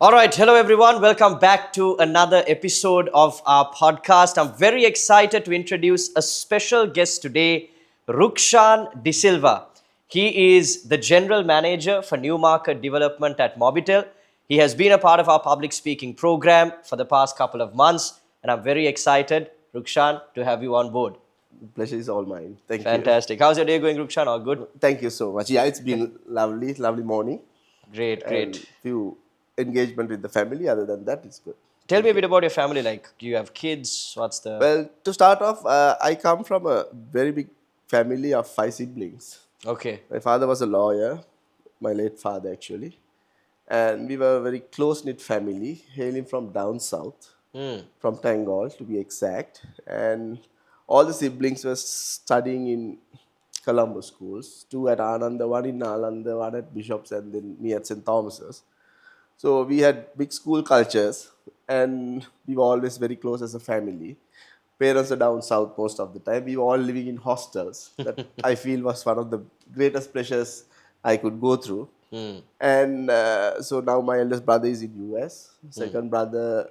All right, hello everyone. Welcome back to another episode of our podcast. I'm very excited to introduce a special guest today, Rukshan De Silva. He is the General Manager for New Market Development at Mobitel. He has been a part of our public speaking program for the past couple of months, and I'm very excited, Rukshan, to have you on board. Pleasure is all mine. Thank you. Fantastic. How's your day going, Rukshan? All good? Thank you so much. Yeah, it's been lovely morning Great, and great. few engagement with the family. Other than that, it's good. Tell me Thank a you. bit about your family. Like, do you have kids? What's the. Well, to start off, I come from a very big family of 5 siblings. Okay. My father was a lawyer, my late father actually, and we were a very close knit family, hailing from down south, from Tangol to be exact, and all the siblings were studying in Colombo schools, two at Ananda, one in Nalanda, one at Bishops, and then me at St. Thomas's. So we had big school cultures, and we were always very close as a family. Parents are down south most of the time. We were all living in hostels. That I feel was one of the greatest pleasures I could go through. And so now my eldest brother is in US. Second brother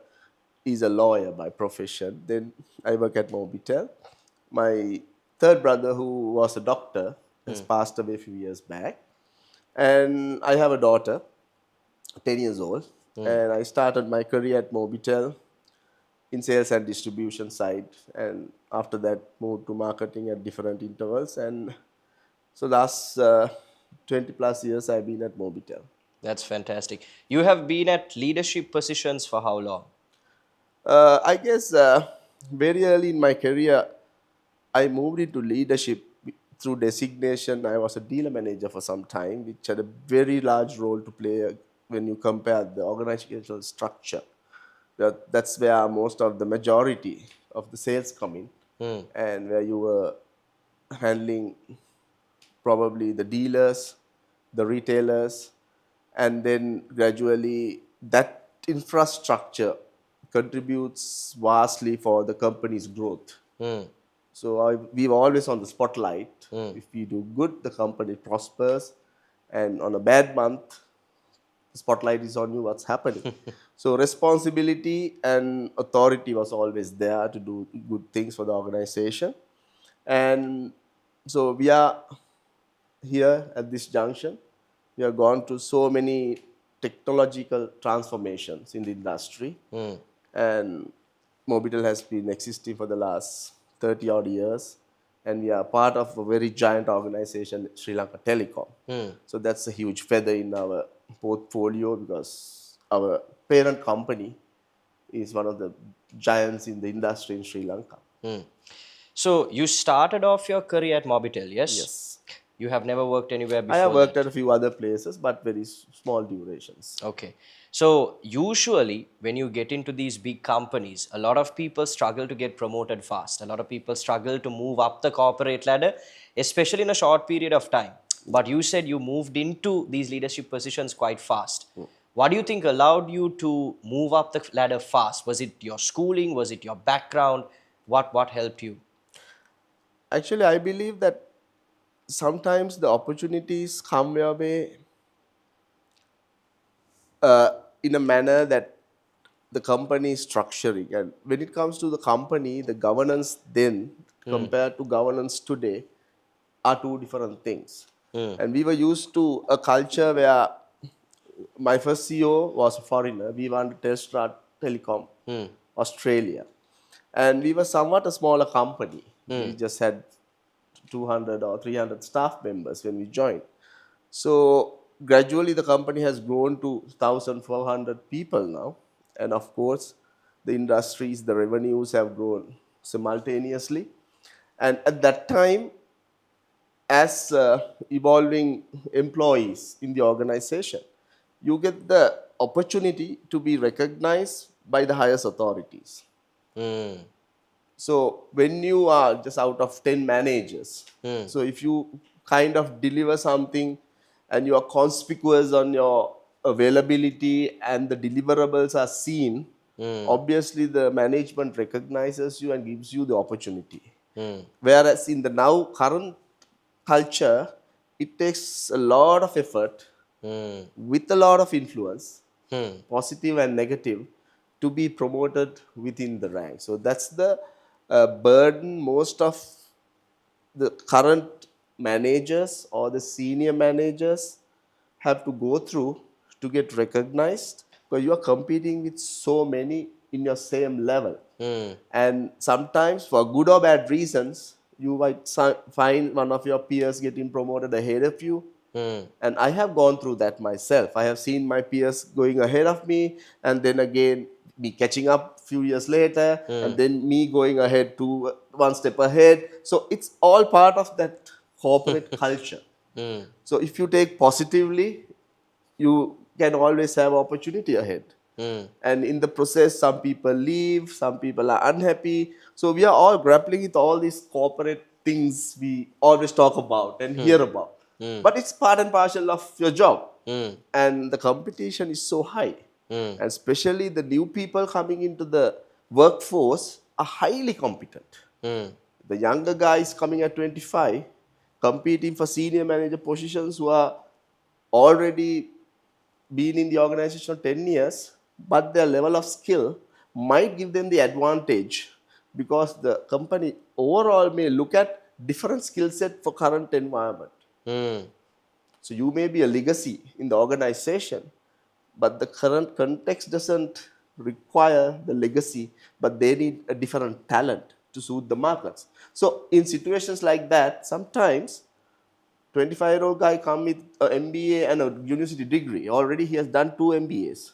is a lawyer by profession. Then I work at Mobitel. My third brother, who was a doctor, has passed away a few years back. And I have a daughter, 10 years old. And I started my career at Mobitel in sales and distribution side. And after that, moved to marketing at different intervals. And so last 20 plus years, I've been at Mobitel. That's fantastic. You have been at leadership positions for how long? I guess very early in my career, I moved into leadership through designation. I was a dealer manager for some time, which had a very large role to play when you compare the organizational structure. That's where most of the majority of the sales come in, and where you were handling probably the dealers, the retailers, and then gradually that infrastructure contributes vastly for the company's growth. So we were always on the spotlight. If we do good, the company prospers, and on a bad month, the spotlight is on you. What's happening? So responsibility and authority was always there to do good things for the organization, and so we are here at this junction. We have gone through so many technological transformations in the industry, and Mobitel has been existing for the last 30 odd years, and we are part of a very giant organization, Sri Lanka Telecom. So that's a huge feather in our portfolio because our parent company is one of the giants in the industry in Sri Lanka. So you started off your career at Mobitel, yes? Yes. You have never worked anywhere I have before worked that. at a few other places, but very small durations. Okay. So usually when you get into these big companies, a lot of people struggle to get promoted fast. A lot of people struggle to move up the corporate ladder, especially in a short period of time. But you said you moved into these leadership positions quite fast. What do you think allowed you to move up the ladder fast? Was it your schooling? Was it your background? What helped you? Actually, I believe that sometimes the opportunities come your way in a manner that the company is structuring. And when it comes to the company, the governance then compared to governance today are two different things. And we were used to a culture where my first CEO was a foreigner. We wanted Telstra Telecom, Australia. And we were somewhat a smaller company. We just had 200 or 300 staff members when we joined. So gradually the company has grown to 1,400 people now. And of course, the industries, the revenues have grown simultaneously. And at that time, as evolving employees in the organization, you get the opportunity to be recognized by the highest authorities. So when you are just out of 10 managers, so if you kind of deliver something and you are conspicuous on your availability and the deliverables are seen, obviously the management recognizes you and gives you the opportunity. Whereas in the now current culture, it takes a lot of effort with a lot of influence positive and negative, to be promoted within the rank. So that's the burden most of the current managers or the senior managers have to go through to get recognized, because you are competing with so many in your same level. And sometimes, for good or bad reasons, you might find one of your peers getting promoted ahead of you. And I have gone through that myself. I have seen my peers going ahead of me, and then again me catching up a few years later, and then me going ahead to one step ahead. So it's all part of that corporate culture. So if you take positively, you can always have opportunity ahead. And in the process, some people leave, some people are unhappy. So we are all grappling with all these corporate things we always talk about and hear about. But it's part and parcel of your job. And the competition is so high. And especially the new people coming into the workforce are highly competent. The younger guys coming at 25, competing for senior manager positions, who are already been in the organization 10 years, but their level of skill might give them the advantage, because the company overall may look at different skill set for current environment. So you may be a legacy in the organization, but the current context doesn't require the legacy, but they need a different talent to suit the markets. So in situations like that, sometimes 25-year-old guy come with an MBA and a university degree. Already he has done 2 MBAs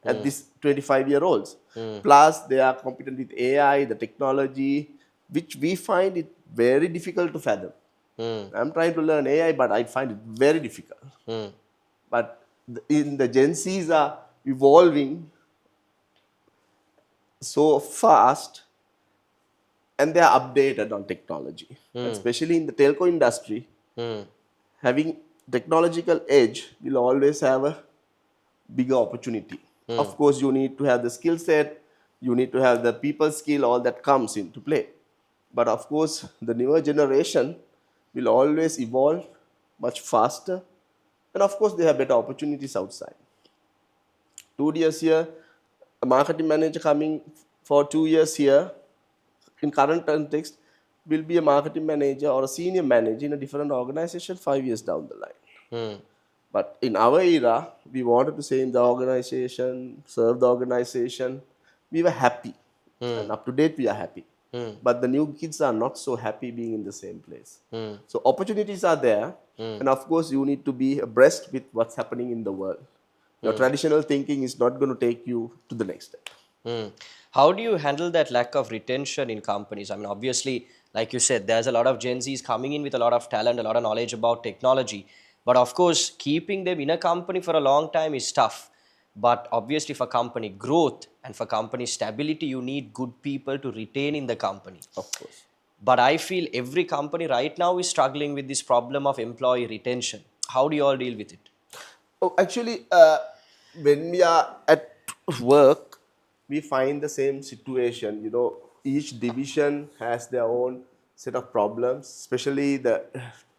at this 25-year-olds. Plus they are competent with AI, the technology, which we find it very difficult to fathom. I'm trying to learn AI, but I find it very difficult. But in the Gen Zs are evolving so fast, and they are updated on technology. And especially in the telco industry, having technological edge will always have a bigger opportunity. Of course, you need to have the skill set, you need to have the people skill, all that comes into play. But of course, the newer generation will always evolve much faster. And of course, they have better opportunities outside. 2 years here, a marketing manager coming for 2 years here, in current context, will be a marketing manager or a senior manager in a different organization 5 years down the line. But in our era, we wanted to stay in the organization, serve the organization. We were happy. And up to date, we are happy. But the new kids are not so happy being in the same place. So opportunities are there. And of course, you need to be abreast with what's happening in the world. Your traditional thinking is not going to take you to the next step. How do you handle that lack of retention in companies? I mean, obviously, like you said, there's a lot of Gen Zs coming in with a lot of talent, a lot of knowledge about technology. But of course, keeping them in a company for a long time is tough. But obviously, for company growth and for company stability, you need good people to retain in the company. Of course. But I feel every company right now is struggling with this problem of employee retention. How do you all deal with it? Oh, actually, when we are at work, we find the same situation. Each division has their own set of problems, especially the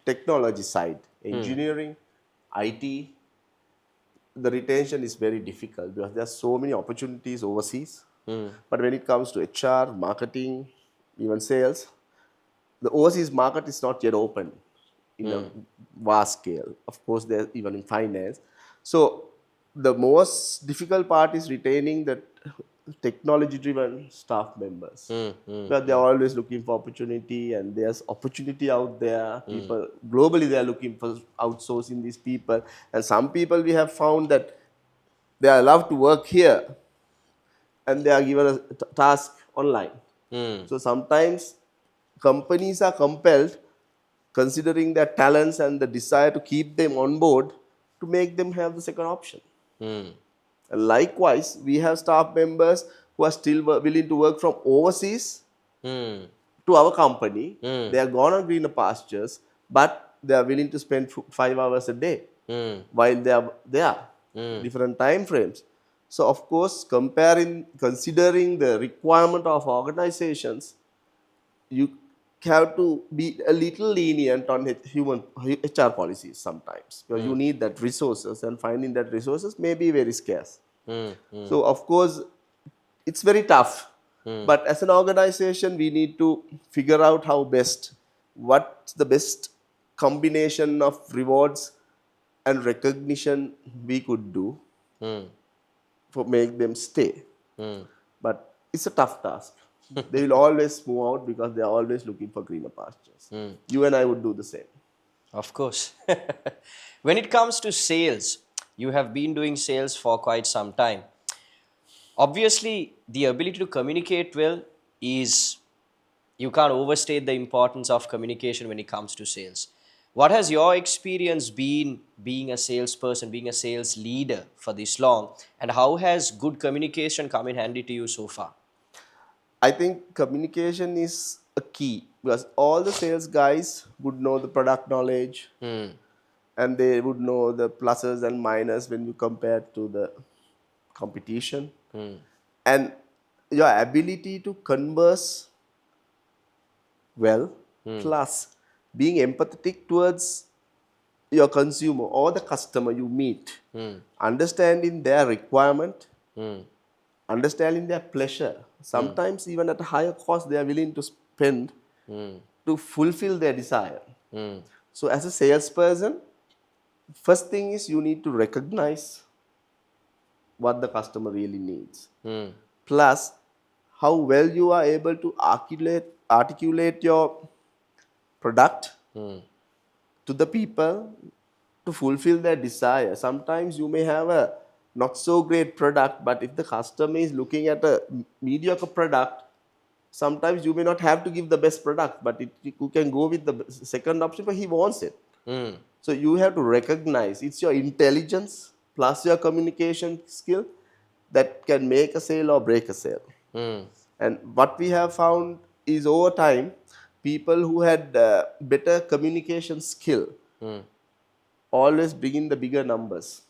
technology side, engineering, IT. The retention is very difficult because there are so many opportunities overseas. But when it comes to HR, marketing, even sales, the overseas market is not yet open in a vast scale. Of course, there's even in finance. So the most difficult part is retaining the technology-driven staff members. Because they're always looking for opportunity, and there's opportunity out there. People globally, they are looking for outsourcing these people. And some people, we have found that they are allowed to work here, and they are given a task online. So sometimes companies are compelled, considering their talents and the desire to keep them on board, to make them have the second option. And likewise, we have staff members who are still willing to work from overseas to our company. They are gone on greener pastures, but they are willing to spend 5 hours a day while they are there, different time frames. So, of course, considering the requirement of organizations, you have to be a little lenient on human HR policies sometimes, because you need that resources, and finding that resources may be very scarce. So of course, it's very tough. But as an organization, we need to figure out what's the best combination of rewards and recognition we could do for make them stay. But it's a tough task. They will always move out because they are always looking for greener pastures. You and I would do the same. Of course. When it comes to sales, you have been doing sales for quite some time. Obviously, the ability to communicate well is, you can't overstate the importance of communication when it comes to sales. What has your experience been being a salesperson, being a sales leader for this long, and how has good communication come in handy to you so far? I think communication is a key because all the sales guys would know the product knowledge and they would know the pluses and minus when you compare to the competition. And your ability to converse well, plus being empathetic towards your consumer or the customer you meet, understanding their requirement, understanding their pleasure. Sometimes, even at a higher cost, they are willing to spend to fulfill their desire. So, as a salesperson, first thing is you need to recognize what the customer really needs. Plus, how well you are able to articulate your product to the people to fulfill their desire. Sometimes you may have a not so great product, but if the customer is looking at a mediocre product, sometimes you may not have to give the best product, but you can go with the second option, but he wants it. So you have to recognize it's your intelligence plus your communication skill that can make a sale or break a sale. And what we have found is over time, people who had better communication skill always bring in the bigger numbers,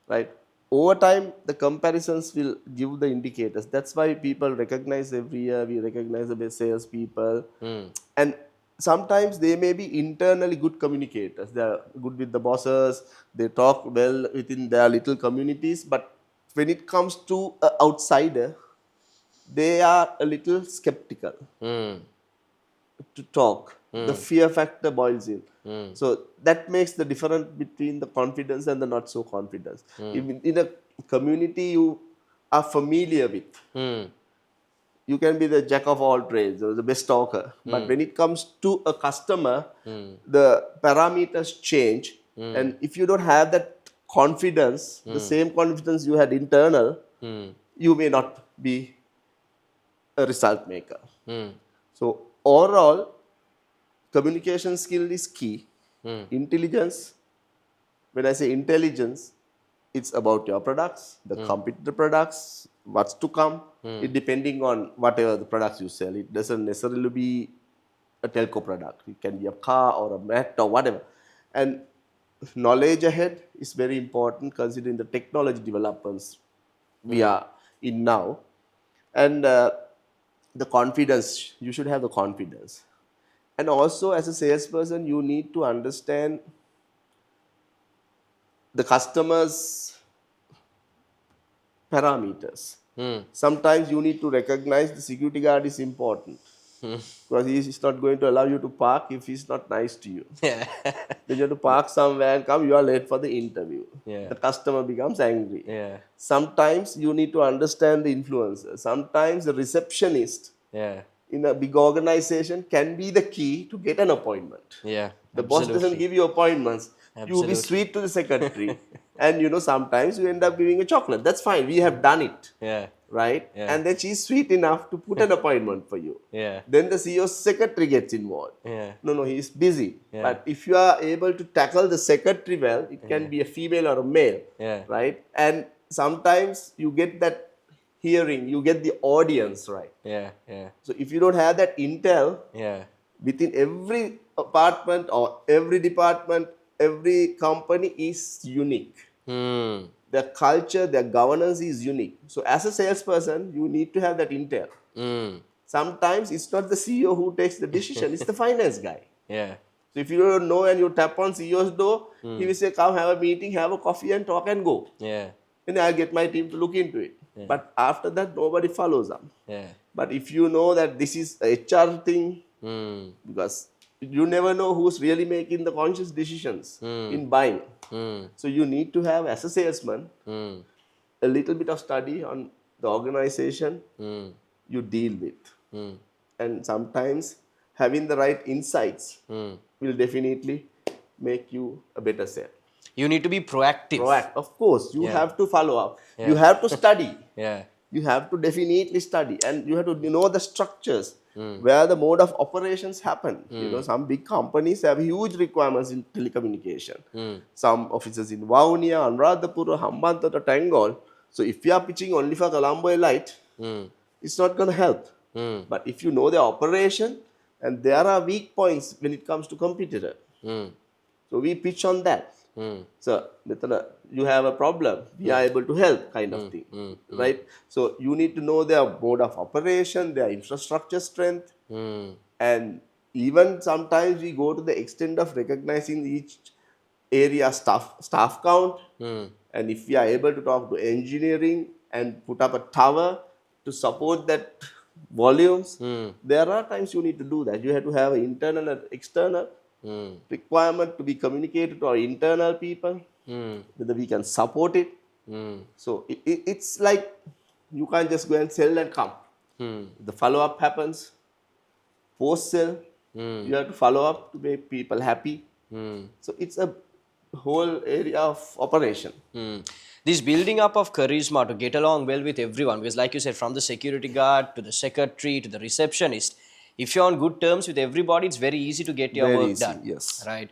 right? Over time, the comparisons will give the indicators. That's why people recognize every year. We recognize the best salespeople, and sometimes they may be internally good communicators. They are good with the bosses. They talk well within their little communities. But when it comes to an outsider, they are a little skeptical to talk. The fear factor boils in. So that makes the difference between the confidence and the not so confidence. In a community you are familiar with, you can be the jack of all trades or the best talker. But when it comes to a customer, the parameters change. And if you don't have that confidence, the same confidence you had internal, you may not be a result maker. So overall, communication skill is key. Intelligence, when I say intelligence, it's about your products, the competitor products, what's to come. It depending on whatever the products you sell. It doesn't necessarily be a telco product. It can be a car or a mat or whatever. And knowledge ahead is very important considering the technology developments we are in now. And the confidence, you should have the confidence. And also, as a salesperson, you need to understand the customer's parameters. Sometimes you need to recognize the security guard is important because he is not going to allow you to park if he's not nice to you. Yeah. Then you have to park somewhere and come, you are late for the interview. Yeah. The customer becomes angry. Yeah. Sometimes you need to understand the influencer. Sometimes the receptionist Yeah. in a big organization can be the key to get an appointment. Yeah. The boss doesn't give you appointments. You be sweet to the secretary. And sometimes you end up giving a chocolate. That's fine. We have done it. Yeah. Right? Yeah. And then she's sweet enough to put an appointment for you. Yeah. Then the CEO's secretary gets involved. Yeah. No, he's busy. Yeah. But if you are able to tackle the secretary well, it can be a female or a male. Yeah. Right? And sometimes you get that hearing, you get the audience right. Yeah. Yeah. So if you don't have that intel, Yeah. within every apartment or every department, every company is unique. Their culture, their governance is unique. So as a salesperson, you need to have that intel. Sometimes it's not the CEO who takes the decision, it's the finance guy. Yeah. So if you don't know and you tap on CEO's door, he will say, come have a meeting, have a coffee and talk and go. Yeah. and I'll get my team to look into it. But after that, nobody follows up. Yeah. But if you know that this is a HR thing, Mm. because you never know who's really making the conscious decisions in buying. Mm. So you need to have, as a salesman, Mm. a little bit of study on the organization Mm. you deal with. Mm. And sometimes having the right insights Mm. will definitely make you a better sale. You need to be proactive. Proact, of course, you Yeah. have to follow up. You Yeah. have to study. Yeah. You have to definitely study, and you have to know the structures where the mode of operations happen. Some big companies have huge requirements in telecommunication. Some offices in Vaunia, Anuradhapura, Hambantota, Tangol. So if you are pitching only for Colombo Elite, Mm. it's not going to help. Mm. But if you know the operation, and there are weak points when it comes to competitor, Mm. so we pitch on that. Mm. So, Mithana, you have a problem, we are able to help, kind of thing, right? So, you need to know their mode of operation, their infrastructure strength, Mm. and even sometimes we go to the extent of recognizing each area staff count. Mm. And if we are able to talk to engineering and put up a tower to support that volumes, Mm. there are times you need to do that. You have to have an internal and external Mm. requirement to be communicated to our internal people, Mm. whether we can support it. Mm. So it's like you can't just go and sell and come. Mm. The follow up happens post sale. Mm. You have to follow up to make people happy. Mm. So it's a whole area of operation. Mm. This building up of charisma to get along well with everyone, because like you said, from the security guard to the secretary to the receptionist, if you're on good terms with everybody, it's very easy to get your Very work easy, done. yes. Right?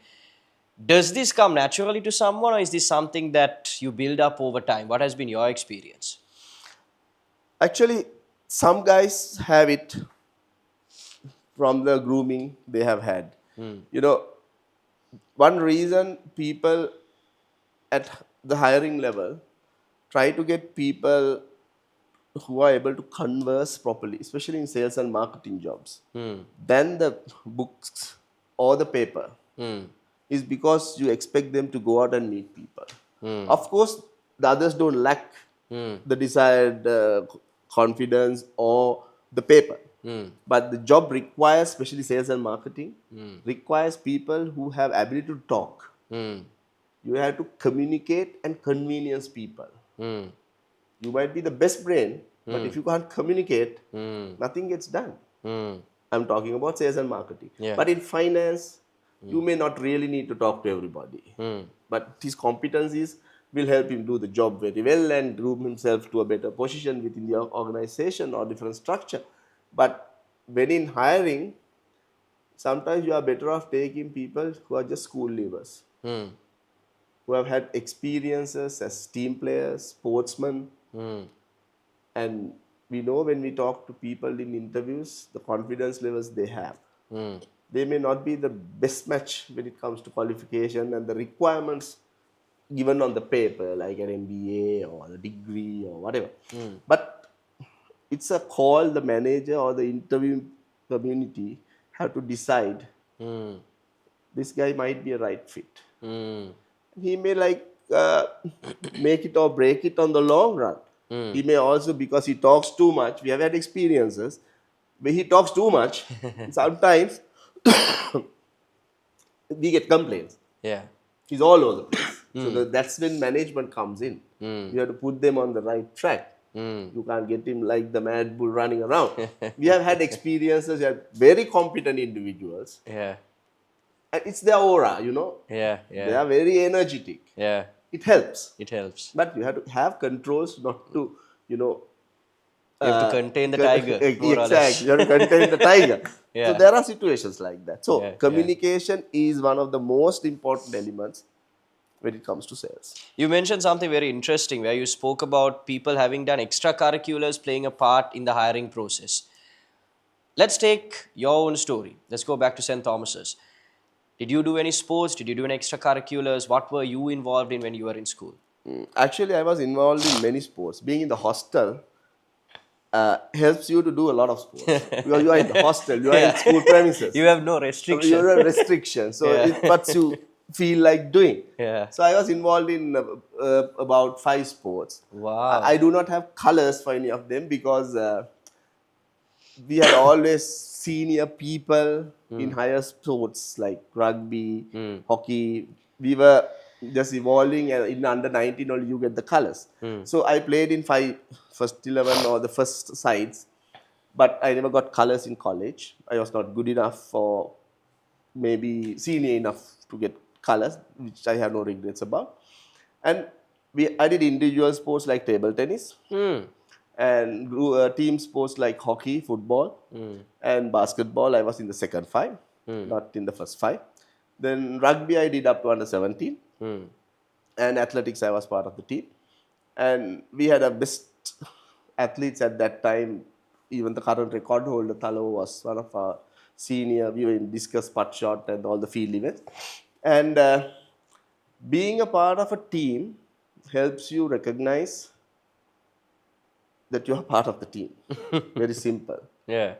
Does this come naturally to someone, or is this something that you build up over time? What has been your experience? Actually, some guys have it from the grooming they have had. You know, one reason people at the hiring level try to get people who are able to converse properly, especially in sales and marketing jobs, than the books or the paper, Mm. is because you expect them to go out and meet people. Mm. Of course, the others don't lack Mm. the desired confidence or the paper. Mm. But the job requires, especially sales and marketing, requires people who have ability to talk. Mm. You have to communicate and convenience people. Mm. You might be the best brain, but if you can't communicate, Mm. nothing gets done. Mm. I'm talking about sales and marketing. Yeah. But in finance, you may not really need to talk to everybody. Mm. But his competencies will help him do the job very well and groom himself to a better position within the organization or different structure. But when in hiring, sometimes you are better off taking people who are just school leavers, Mm. who have had experiences as team players, sportsmen, Mm. and we know when we talk to people in interviews, the confidence levels they have. Mm. They may not be the best match when it comes to qualification and the requirements given on the paper, like an MBA or a degree or whatever. But it's a call the manager or the interview community have to decide Mm. this guy might be a right fit. Mm. He may make it or break it on the long run. He may also, because he talks too much, we have had experiences where he talks too much, sometimes we get complaints. Yeah. He's all over the place. So that's when management comes in. You have to put them on the right track. You can't get him like the mad bull running around. We have had experiences, we have very competent individuals, Yeah. and it's their aura, Yeah. They Yeah. are very energetic. Yeah. It helps. It helps. But you have to have controls not to, You have to contain the tiger, more or exactly. less. You have to contain the tiger. So Yeah. there are situations like that. So Yeah. Yeah. communication is one of the most important elements when it comes to sales. You mentioned something very interesting where you spoke about people having done extracurriculars playing a part in the hiring process. Let's take your own story. Let's go back to St. Thomas's. Did you do any sports? Did you do any extracurriculars? What were you involved in when you were in school? Actually, I was involved in many sports. Being in the hostel helps you to do a lot of sports. Because you are in the hostel, you are in school premises. You have no You restriction. have restrictions. So Yeah. it puts you feel like doing. Yeah. So I was involved in about 5 sports. I Wow. do not have colors for any of them because we had always senior people in higher sports like rugby, Mm. hockey. We were just evolving, and in under 19 only you get the colors. So I played in first 11 or the first sides, but I never got colors in college. I was not good enough for maybe senior enough to get colors, which I have no regrets about. And I did individual sports like table tennis Mm. and team sports like hockey, football, Mm. and basketball. I was in the second five, Mm. not in the first five. Then rugby I did up to under 17, Mm. and athletics I was part of the team. And we had a best athletes at that time. Even the current record holder Thalo was one of our senior. We were in discus, putt shot, and all the field events. And being a part of a team helps you recognize that you are part of the team. Very simple. Yeah.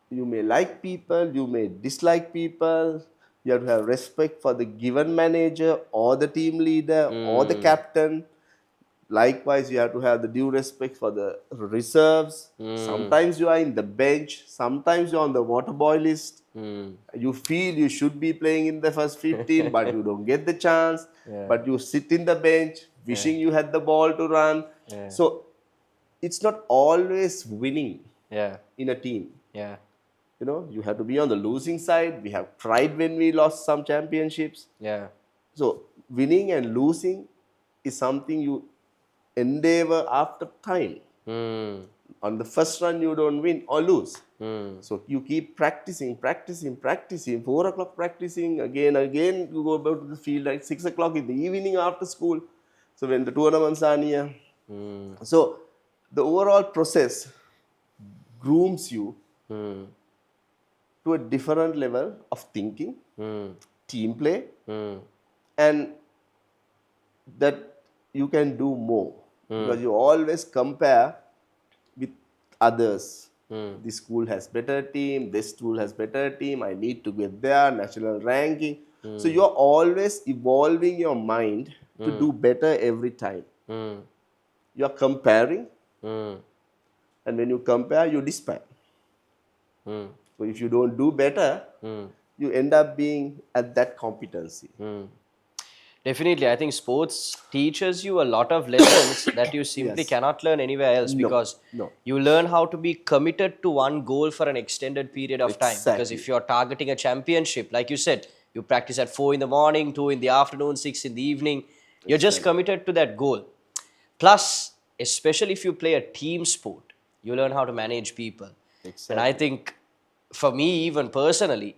You may like people, you may dislike people. You have to have respect for the given manager or the team leader or the Mm. captain. Likewise, you have to have the due respect for the reserves. Mm. Sometimes you are in the bench, sometimes you're on the water boy list. Mm. You feel you should be playing in the first 15, but you don't get the chance. Yeah. But you sit in the bench, Yeah. wishing you had the ball to run. Yeah. So it's not always winning Yeah. in a team. Yeah. You have to be on the losing side. We have tried when we lost some championships. Yeah. So winning and losing is something you endeavor after time. Mm. On the first run, you don't win or lose. Mm. So you keep practicing, practicing, practicing. 4 o'clock practicing again, again. You go back to the field at 6 o'clock in the evening after school. So when the tournaments are near, Mm. so the overall process grooms you Mm. to a different level of thinking, Mm. team play, Mm. and that you can do more Mm. because you always compare with others. Mm. This school has better team, this school has better team, I need to get there, national ranking. So Mm. you're always evolving your mind to Mm. do better every time. Mm. You're comparing, Mm. and when you compare, you despair. Mm. So if you don't do better, Mm. you end up being at that competency. Mm. Definitely, I think sports teaches you a lot of lessons that you simply Yes. cannot learn anywhere else No. because No. you learn how to be committed to one goal for an extended period of time. Because Exactly. if you're targeting a championship, like you said, you practice at 4 in the morning, 2 in the afternoon, 6 in the evening, you're just Exactly. committed to that goal. Plus, especially if you play a team sport, you learn how to manage people. And I Exactly. think for me, even personally,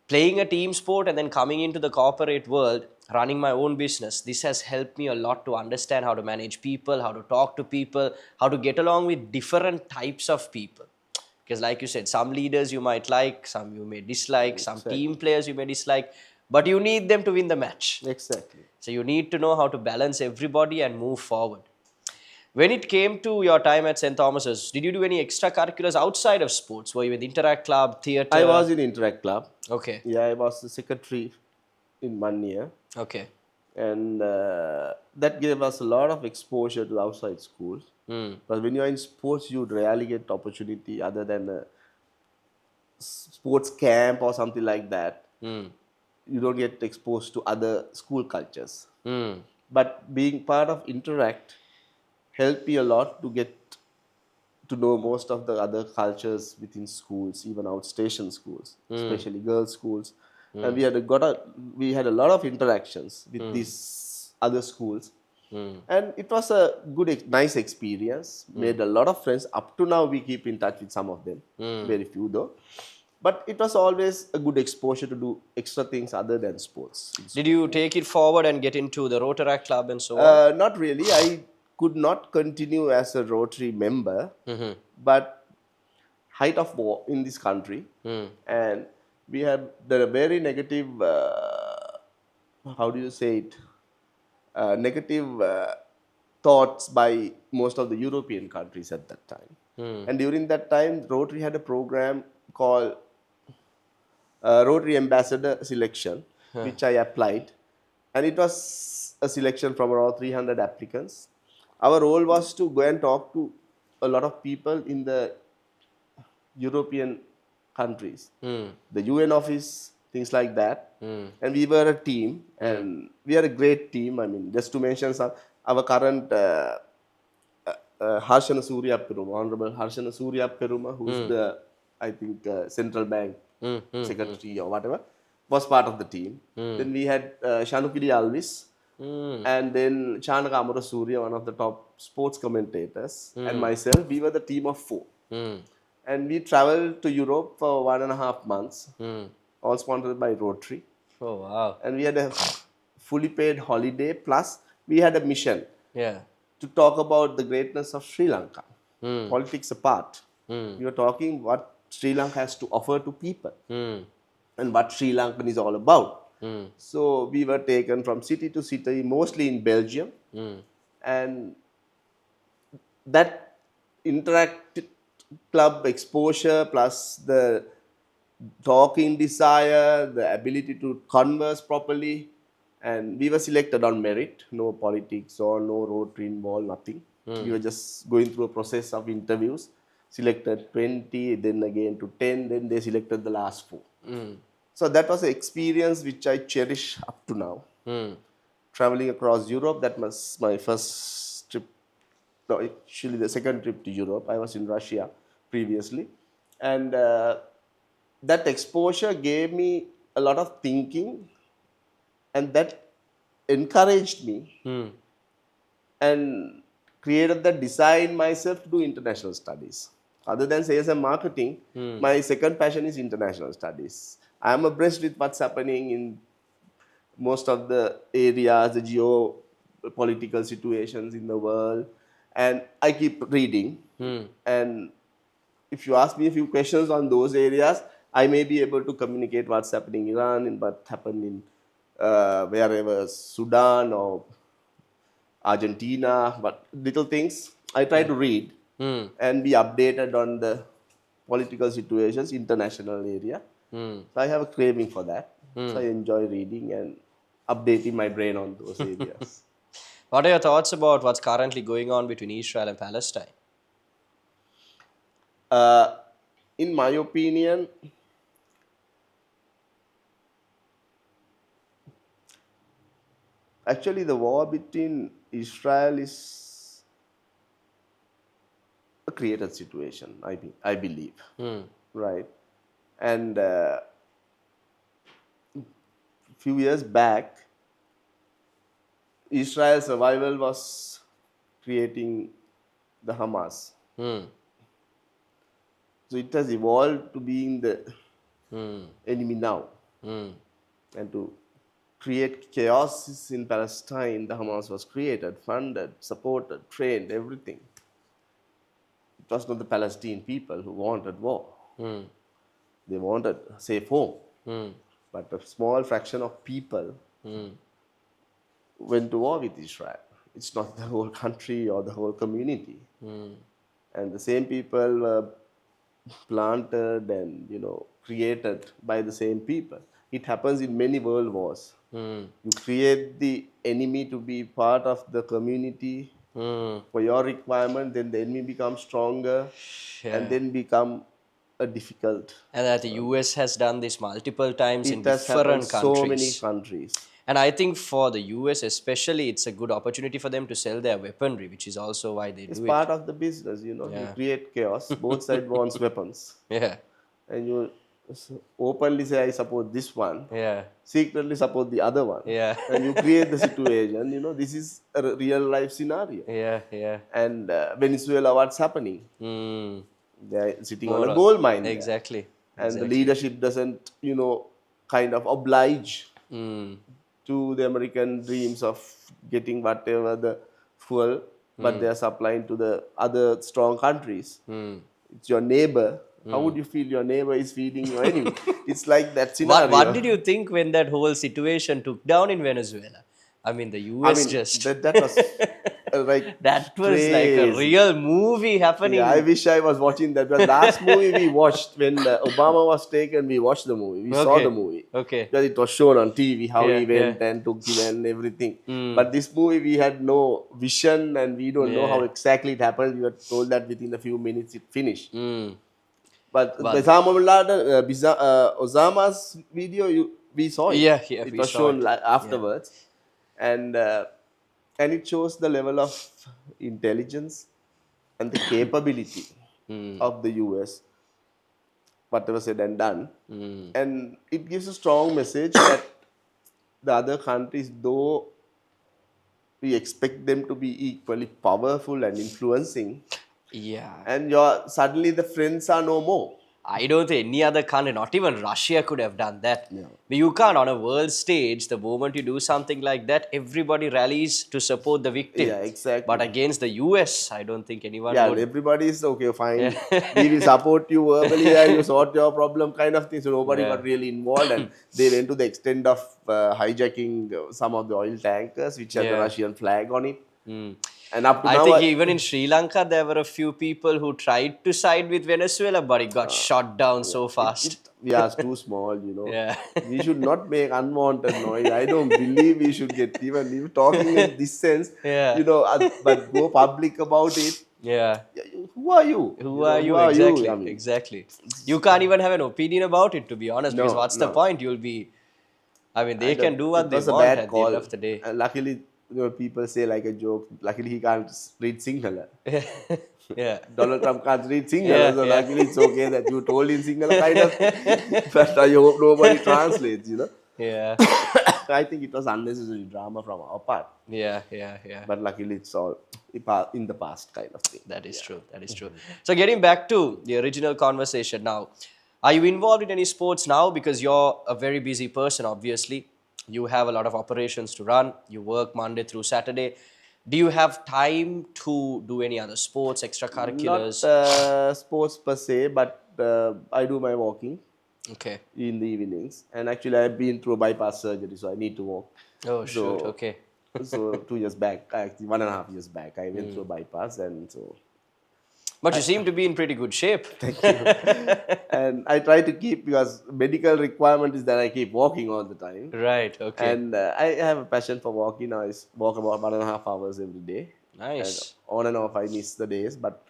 playing a team sport and then coming into the corporate world, running my own business, this has helped me a lot to understand how to manage people, how to talk to people, how to get along with different types of people. Because, like you said, some leaders you might like, some you may dislike, some team Exactly. players you may dislike, but you need them to win the match. Exactly. So, you need to know how to balance everybody and move forward. When it came to your time at St. Thomas's, did you do any extracurriculars outside of sports? Were you with Interact Club, I theatre? was in Interact Club. Okay, Yeah, I was the secretary in 1 year, okay. and that gave us a lot of exposure to outside schools. Hmm. But when you're in sports, you rarely get opportunity other than a sports camp or something like that. Hmm. You don't get exposed to other school cultures. Hmm. But being part of Interact helped me a lot to get to know most of the other cultures within schools, even outstation schools, Hmm. especially girls' schools. And Hmm. we had a lot of interactions with Hmm. these other schools, Hmm. and it was a nice experience. Made a lot of friends. Up to now, we keep in touch with some of them, Hmm. very few though. But it was always a good exposure to do extra things other than sports in Did school. you take it forward and get into the Rotaract Club and so on? Not really. I could not continue as a Rotary member, Mm-hmm. but height of war in this country, Hmm. and we had the very negative. How do you say it? Negative thoughts by most of the European countries at that time. Hmm. And during that time, Rotary had a program called Rotary Ambassador Selection, which I applied, and it was a selection from around 300 applicants. Our role was to go and talk to a lot of people in the European countries, the UN office, things like that. And we were a team, and we are a great team. I mean, just to mention some, our current Harshana Surya Peruma, Honorable Harshana Surya Peruma, who's the, I think, central bank secretary or whatever, was part of the team. Then we had Shanukili Alvis, and then Chanaka Amara Surya, one of the top sports commentators, and myself. We were the team of four. And we traveled to Europe for 1.5 months, all sponsored by Rotary. Oh, wow. And we had a fully paid holiday, plus we had a mission Yeah. to talk about the greatness of Sri Lanka. Politics apart, we were talking what Sri Lanka has to offer to people and what Sri Lankan is all about. So we were taken from city to city, mostly in Belgium, and that interact club exposure plus the talking desire, the ability to converse properly, and we were selected on merit, no politics or no rotary involved, nothing. We were just going through a process of interviews, selected 20, then again to 10, then they selected the last four. So that was an experience which I cherish up to now. Traveling across Europe, that was my first trip. No, actually the second trip to Europe. I was in Russia previously, and that exposure gave me a lot of thinking, and that encouraged me and created the design myself to do international studies. Other than sales and marketing, my second passion is international studies. I am abreast with what's happening in most of the areas, the geopolitical situations in the world, and I keep reading. And if you ask me a few questions on those areas, I may be able to communicate what's happening in Iran and what happened in wherever, Sudan or Argentina, but little things I try to read and be updated on the political situations, international area. So I have a craving for that. So I enjoy reading and updating my brain on those areas. What are your thoughts about what's currently going on between Israel and Palestine? Uh, in my opinion, actually the war between Israel is a created situation, I believe, right? And few years back, Israel's survival was creating the Hamas. So it has evolved to being the enemy now. And to create chaos in Palestine, the Hamas was created, funded, supported, trained, everything. It was not the Palestinian people who wanted war. They wanted a safe home. But a small fraction of people went to war with Israel. It's not the whole country or the whole community. And the same people were planted and created by the same people. It happens in many world wars. You create the enemy to be part of the community for your requirement, then the enemy becomes stronger and then become a difficult. And that the US has done this multiple times in It has happened different so many countries. countries. And I think for the US especially, it's a good opportunity for them to sell their weaponry, which is also why they It's do part it. of the business, You Yeah. create chaos. Both sides wants weapons. Yeah. And you openly say, I support this one. Yeah. Secretly support the other one. Yeah. And you create the situation. This is a real life scenario. Yeah. Yeah. And Venezuela, what's happening? They're sitting on More a gold mine there. exactly. And the leadership doesn't, kind of oblige to the American dreams of getting whatever the fuel, but they are supplying to the other strong countries. It's your neighbor. How would you feel your neighbor is feeding your enemy? It's like that scenario. What did you think when that whole situation took down in Venezuela? I mean, the I US mean, just. that was like That was like a crazy. real movie Yeah, I happening. wish I was watching that. But last movie we watched when Obama was taken, we watched the movie. We saw the Okay. movie Okay. because it was shown on TV how Yeah. he Yeah. went and took him and everything. Mm. But this movie we had no vision and we don't know how Yeah. exactly it happened. We were told that within a few minutes it finished. Mm. But But Osama bin Laden, Osama's video, we saw it. yeah, yeah, It we was saw shown it. Yeah. afterwards, and it shows the level of intelligence and the capability Mm. of the US, whatever said and done, Mm. and it gives a strong message that the other countries, though we expect them to be equally powerful and influencing, Yeah. and your suddenly the friends are no more. I don't think any other country, not even Russia, could have done that. Yeah. But you can't on a world stage. The moment you do something like that, everybody rallies to support the victim. Yeah, But exactly. against the US, I don't think anyone Yeah, would. everybody is okay, Yeah. fine. We will support you verbally and you sort your problem, kind of thing. So nobody Yeah. got really involved, and they went to the extent of hijacking some of the oil tankers, which had the Yeah. Russian flag on it. Mm. And up to I now, think even in Sri Lanka, there were a few people who tried to side with Venezuela, but it got shot down yeah, so fast. we are too small. Yeah. We should not make unwanted noise. I don't believe we should get even talking in this sense, Yeah. but go public about it. Yeah. Yeah, who are you? Who are Who you are you? I exactly? mean, Exactly. You can't even have an opinion about it, to be honest, because no, what's the no. point? You'll be, I mean, they And can do what it they was a want bad at the end call. of the day. And luckily, people say like a joke. Luckily, he can't read Sinhala. Yeah. Donald Trump can't read Sinhala, Yeah, so yeah. luckily it's okay that you told in Sinhala kind of thing. But I hope nobody translates. Yeah. I think it was unnecessary drama from our part. Yeah, yeah, yeah. But luckily, it's all in the past kind of thing. That is Yeah. true. That is true. So, getting back to the original conversation now, are you involved in any sports now? Because you're a very busy person, obviously. You have a lot of operations to run. You work Monday through Saturday. Do you have time to do any other sports, Not extracurriculars? sports per se, but I do my walking Okay. in the evenings. And actually, I've been through a bypass surgery, so I need to walk. Oh, shoot. So, Okay. so 2 years back, actually 1.5 years back, I went through a bypass, and so But you seem to be in pretty good shape. thank you. And I try to keep, because medical requirement is that I keep walking all the time. Right. Okay. And I have a passion for walking. I walk about 1.5 hours every day, and Nice. on and off I miss the days, but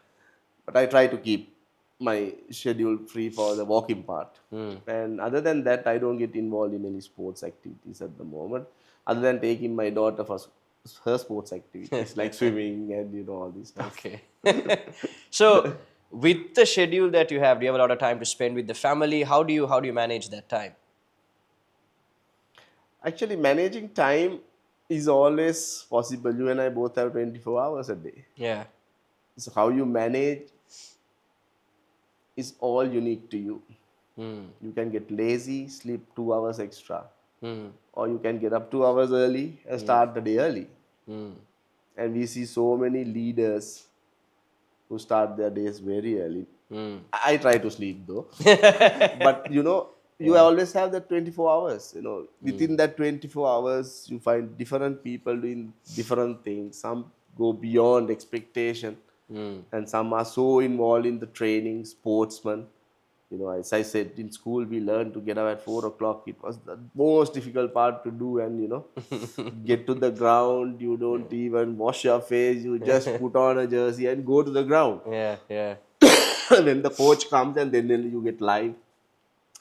I try to keep my schedule free for the walking part. And other than that, I don't get involved in any sports activities at the moment, other than taking my daughter for her sports activities like swimming and all this stuff. Okay. So, with the schedule that you have, do you have a lot of time to spend with the family? How do you manage that time? Actually, managing time is always possible. You and I both have 24 hours a day. Yeah. So how you manage is all unique to you. Hmm. You can get lazy, sleep 2 hours extra, Hmm. or you can get up 2 hours early and start the day early. Hmm. And we see so many leaders who start their days very early. Hmm. I try to sleep though, but you Yeah. always have that 24 hours. Within that 24 hours, you find different people doing different things. Some go beyond expectation, Hmm. and some are so involved in the training, sportsmen. As I said, in school we learned to get up at 4 o'clock. It was the most difficult part to do, and get to the ground. You don't even wash your face. You just put on a jersey and go to the ground. Yeah. Yeah. When the coach comes, and then you get live.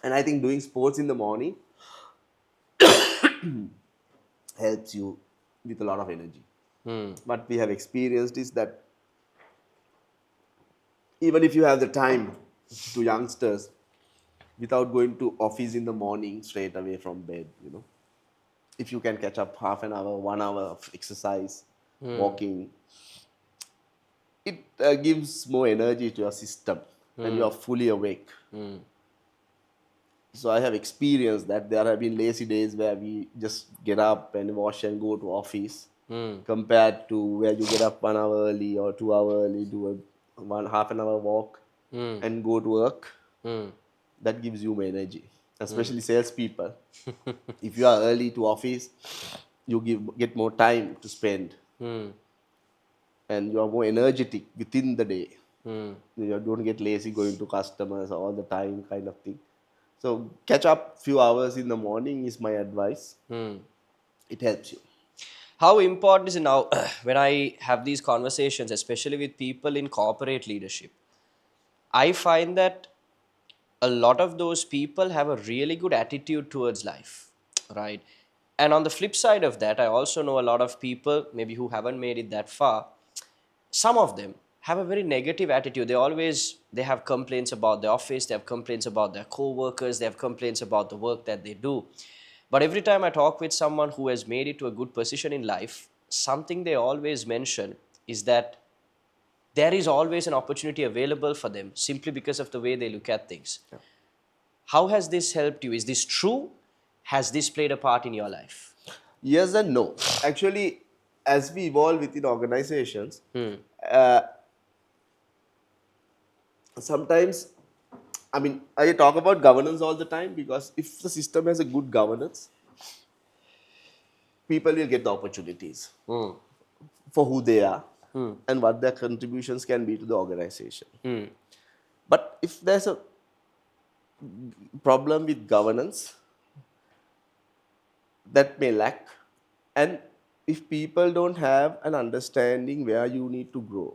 And I think doing sports in the morning helps you with a lot of energy. Hmm. What we have experienced is that even if you have the time, to youngsters, without going to office in the morning straight away from bed, if you can catch up half an hour, 1 hour of exercise, walking, it gives more energy to your system, and you are fully awake. Hmm. So I have experienced that there have been lazy days where we just get up and wash and go to office, Hmm. compared to where you get up 1 hour early or 2 hour early, do a half an hour walk, Hmm. and go to work. Hmm. That gives you more energy, especially salespeople. If you are early to office, you get more time to spend. Hmm. and you are more energetic within the day. Hmm. You don't get lazy going to customers all the time, kind of thing. So catch up few hours in the morning is my advice. Hmm. It helps you. How important is it now when I have these conversations, especially with people in corporate leadership? I find that a lot of those people have a really good attitude towards life, right? And on the flip side of that, I also know a lot of people, maybe who haven't made it that far, some of them have a very negative attitude. They have complaints about the office, they have complaints about their co-workers, they have complaints about the work that they do. But every time I talk with someone who has made it to a good position in life, something they always mention is that there is always an opportunity available for them simply because of the way they look at things. How has this helped you? Is this true? Has this played a part in your life? Yes and no. Actually, as we evolve within organizations, Hmm. uh, sometimes, I mean, I talk about governance all the time because if the system has a good governance, people will get the opportunities Hmm. for who they are Hmm. and what their contributions can be to the organization. Hmm. But if there's a problem with governance, that may lack. And if people don't have an understanding where you need to grow,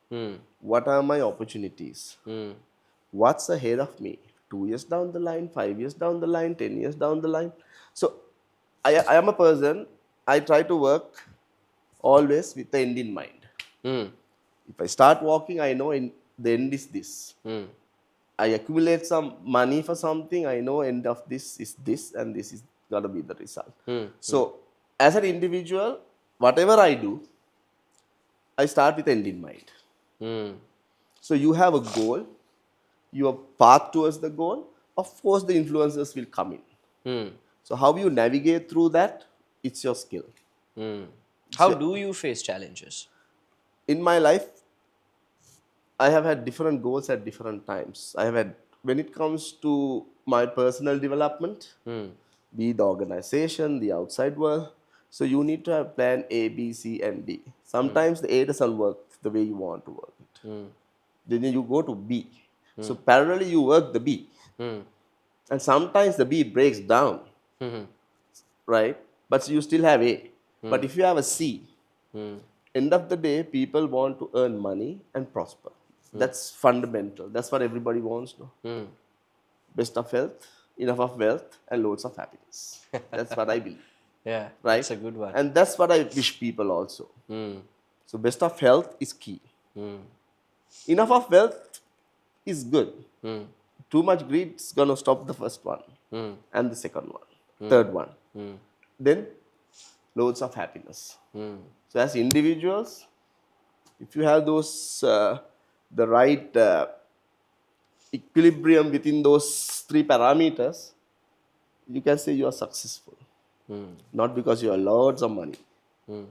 Hmm. what are my opportunities? Hmm. What's ahead of me? 2 years down the line, 5 years down the line, 10 years down the line. So I am a person, I try to work always with the end in mind. Hmm. If I start walking, I know the end is this. Hmm. I accumulate some money for something, I know end of this is this, and this is gonna be the result. Hmm. Hmm. So as an individual, whatever I do, I start with end in mind. Hmm. So you have a goal, your path towards the goal, of course the influences will come in. Hmm. So how you navigate through that, it's your skill. Hmm. It's How your, do you face challenges? in my life, I have had different goals at different times. I have had, when it comes to my personal development, Hmm. be the organization, the outside world. So you need to have plan A, B, C, and D. Sometimes the A doesn't work the way you want to work it. Hmm. Then you go to B. So parallelly you work the B. Hmm. And sometimes the B breaks down, Hmm. right? But you still have A. Hmm. But if you have a C, Hmm. end of the day, people want to earn money and prosper. That's fundamental. That's what everybody wants. No? Hmm. Best of health, enough of wealth, and loads of happiness. That's what I believe, Yeah, right? that's a good one. And that's what I wish people also. Hmm. So best of health is key. Hmm. Enough of wealth is good. Hmm. Too much greed is gonna stop the first one, Hmm. and the second one, Hmm. third one. Hmm. Then loads of happiness. Hmm. So as individuals, if you have those the right equilibrium within those three parameters, you can say you are successful. Hmm. Not because you have loads of money, Hmm.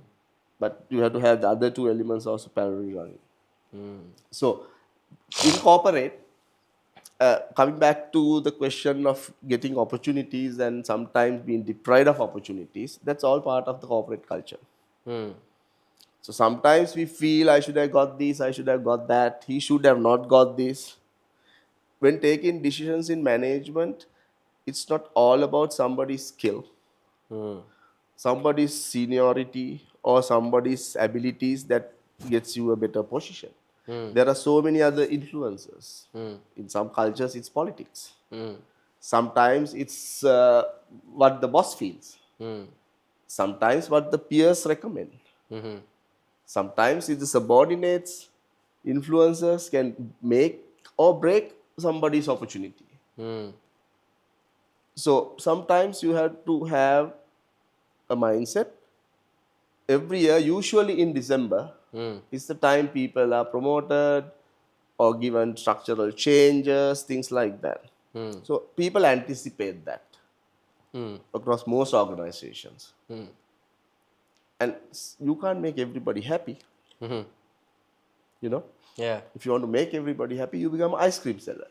but you have to have the other two elements also parallel running. Hmm. So, in corporate, coming back to the question of getting opportunities and sometimes being deprived of opportunities, that's all part of the corporate culture. Hmm. So sometimes we feel I should have got this, I should have got that, he should have not got this. When taking decisions in management, it's not all about somebody's skill, Hmm. somebody's seniority, or somebody's abilities that gets you a better position. Hmm. There are so many other influences. Hmm. In some cultures, it's politics. Hmm. Sometimes it's what the boss feels. Hmm. Sometimes what the peers recommend. Hmm. Sometimes it's the subordinates, influencers can make or break somebody's opportunity. Hmm. So sometimes you have to have a mindset. Every year, usually in December, Hmm. is the time people are promoted or given structural changes, things like that. Hmm. So people anticipate that Hmm. across most organizations. Hmm. And you can't make everybody happy, Hmm. you know. Yeah. If you want to make everybody happy, you become an ice cream seller.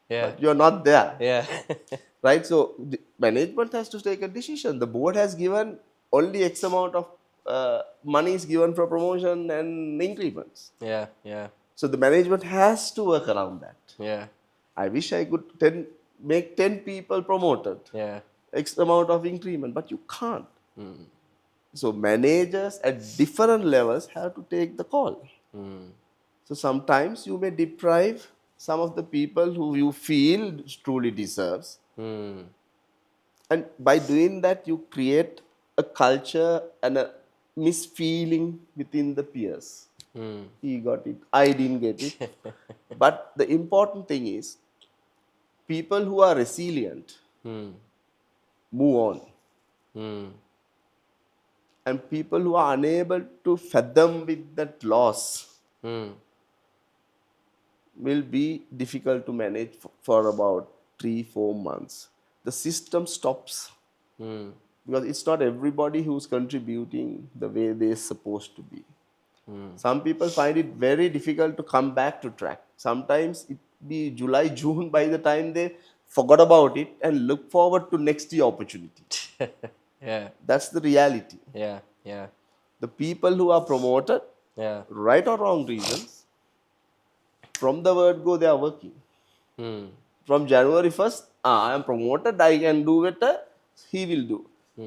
Yeah. But you're not there, Yeah. right? So the management has to take a decision. The board has given only X amount of money is given for promotion and increments. Yeah, yeah, So the management has to work around that. yeah, I wish I could make 10 people promoted, yeah. X amount of increment, but you can't. So managers at different levels have to take the call. So sometimes you may deprive some of the people who you feel truly deserves. And by doing that, you create a culture and a misfeeling within the peers. He got it, I didn't get it. But the important thing is people who are resilient move on. And people who are unable to fathom with that loss will be difficult to manage for about 3 4 months. The system stops because it's not everybody who's contributing the way they're supposed to be. Some people find it very difficult to come back to track. Sometimes it be July, June by the time they forgot about it and look forward to next year opportunity. Yeah, That's the reality. yeah, yeah, The people who are promoted, yeah. right or wrong reasons, from the word go, they are working. From January 1st, I am promoted, I can do better, he will do.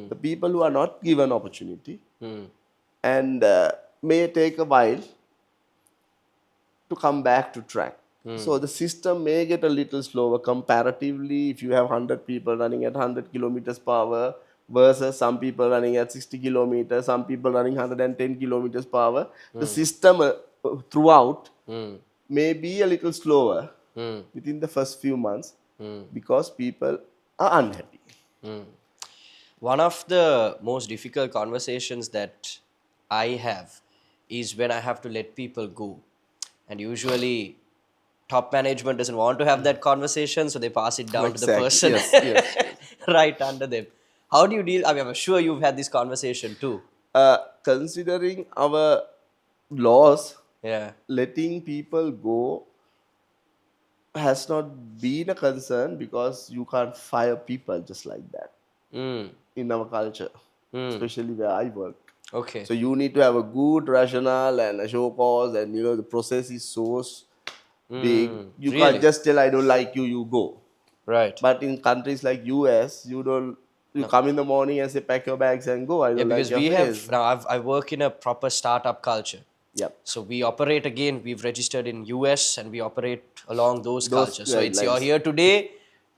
The people who are not given opportunity and may take a while to come back to track. So the system may get a little slower comparatively if you have 100 people running at 100 kilometers per hour versus some people running at 60 kilometers, some people running 110 kilometers per hour. The system throughout may be a little slower within the first few months because people are unhappy. One of the most difficult conversations that I have is when I have to let people go. And usually, top management doesn't want to have that conversation, so they pass it down to the Exactly. person Yes, yes, yes. right under them. How do you deal? I mean, I'm sure you've had this conversation too. Considering our laws, Yeah. letting people go has not been a concern because you can't fire people just like that Mm. in our culture, especially where I work. Okay. So you need to have a good rationale and a show cause, and the process is so big. You can't Really? just tell I don't like you, you go. Right. But in countries like US, you don't. You No. come in the morning and say pack your bags and go. I Yeah, don't like because your we face. have now I work in a proper startup culture. Yep. So we operate again, we've registered in US and we operate along those Those cultures. So it's you're guidelines. here today,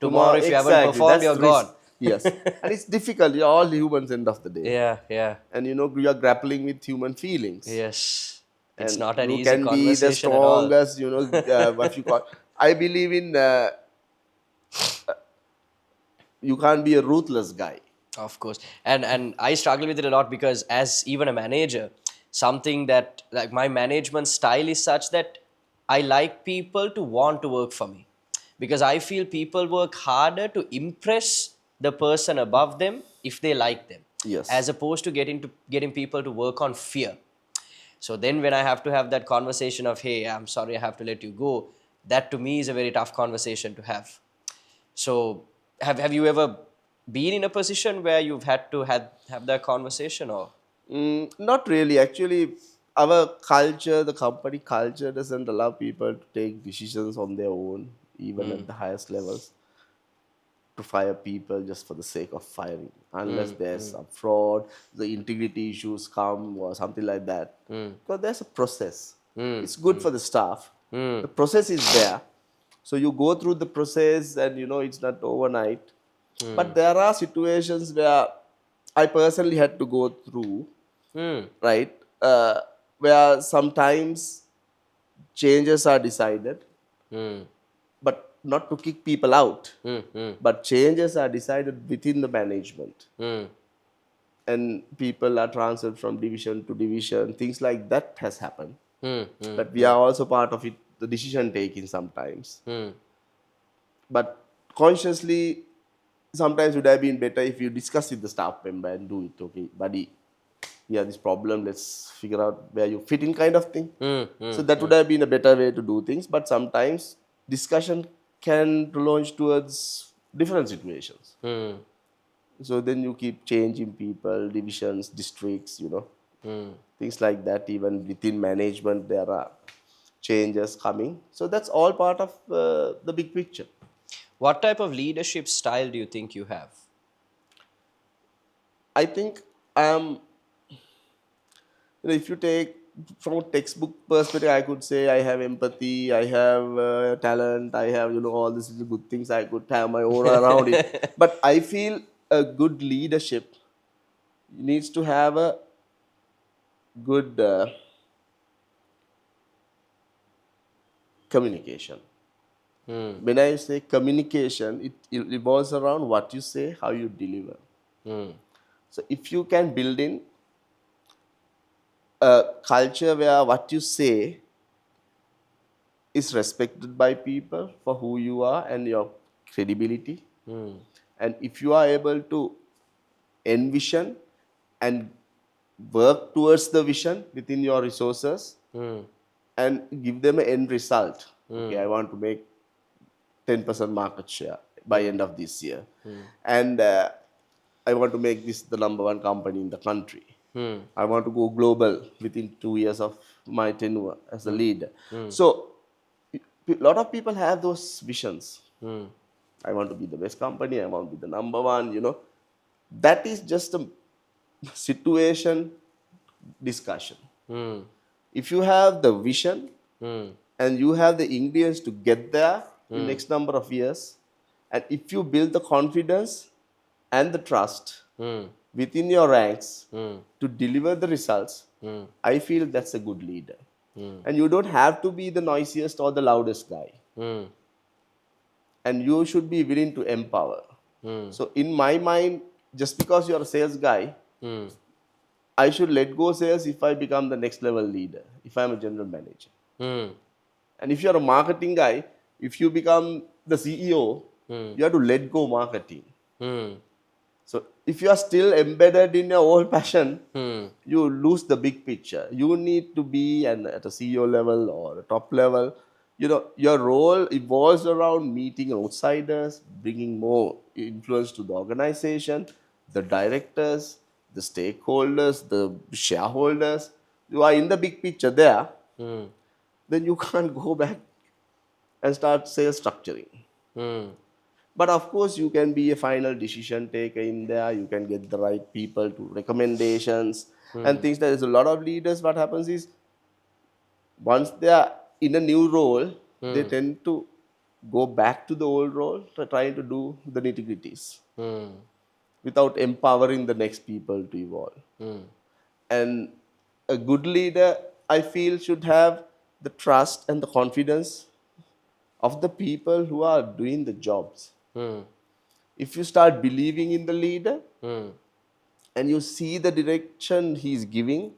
Tomorrow, tomorrow if you haven't exactly. performed, That's you're risk. gone. Yes, and it's difficult. You're all humans end of the day, Yeah, yeah. and you are grappling with human feelings, Yes. It's and not an you easy can be the conversation at all. strongest. What you call. I believe in. You can't be a ruthless guy. Of course. And I struggle with it a lot because as even a manager, something that like my management style is such that I like people to want to work for me. Because I feel people work harder to impress the person above them if they like them, as Yes. opposed to getting people to work on fear. So then when I have to have that conversation of, hey, I'm sorry, I have to let you go, that to me is a very tough conversation to have. So have you ever been in a position where you've had to have that conversation or? Not really. Actually, our culture, the company culture, doesn't allow people to take decisions on their own, even at the highest levels, to fire people just for the sake of firing, unless there's some fraud, the integrity issues come, or something like that. Because there's a process. It's good for the staff. The process is there. So you go through the process, and it's not overnight. But there are situations where I personally had to go through, right? Where sometimes changes are decided, but not to kick people out, but changes are decided within the management, and people are transferred from division to division. Things like that has happened, but we are also part of it, the decision taking sometimes. But consciously, sometimes would have been better if you discuss with the staff member and do it. Okay, buddy, we have this problem. Let's figure out where you fit in, kind of thing. So that would have been a better way to do things. But sometimes discussion can launch towards different situations. So then you keep changing people, divisions, districts. Things like that. Even within management, there are changes coming. So that's all part of the big picture. What type of leadership style do you think you have? I think if you take from a textbook perspective, I could say I have empathy, I have talent, I have all these little good things. I could have my aura around it, but I feel a good leadership needs to have a good communication. When I say communication, it revolves around what you say, how you deliver. So if you can build in a culture where what you say is respected by people for who you are and your credibility, and if you are able to envision and work towards the vision within your resources and give them an end result. Okay, I want to make 10% market share by end of this year, and I want to make this the number one company in the country. I want to go global within 2 years of my tenure as a leader. So a lot of people have those visions. I want to be the best company. I want to be the number one. That is just a situation discussion. If you have the vision and you have the ingredients to get there in next number of years, and if you build the confidence and the trust within your ranks to deliver the results, I feel that's a good leader. And you don't have to be the noisiest or the loudest guy, and you should be willing to empower. So in my mind, just because you're a sales guy, I should let go sales if I become the next level leader, if I'm a general manager. And if you're a marketing guy, if you become the CEO, you have to let go marketing. So if you are still embedded in your old passion, you lose the big picture. You need to be at a CEO level or a top level. Your role evolves around meeting outsiders, bringing more influence to the organization, the directors, the stakeholders, the shareholders. You are in the big picture there, then you can't go back and start sales structuring. But of course, you can be a final decision taker in there. You can get the right people to recommendations and things. There's a lot of leaders. What happens is once they are in a new role, they tend to go back to the old role, trying to do the nitty gritties without empowering the next people to evolve. And a good leader, I feel, should have the trust and the confidence of the people who are doing the jobs. If you start believing in the leader and you see the direction he's giving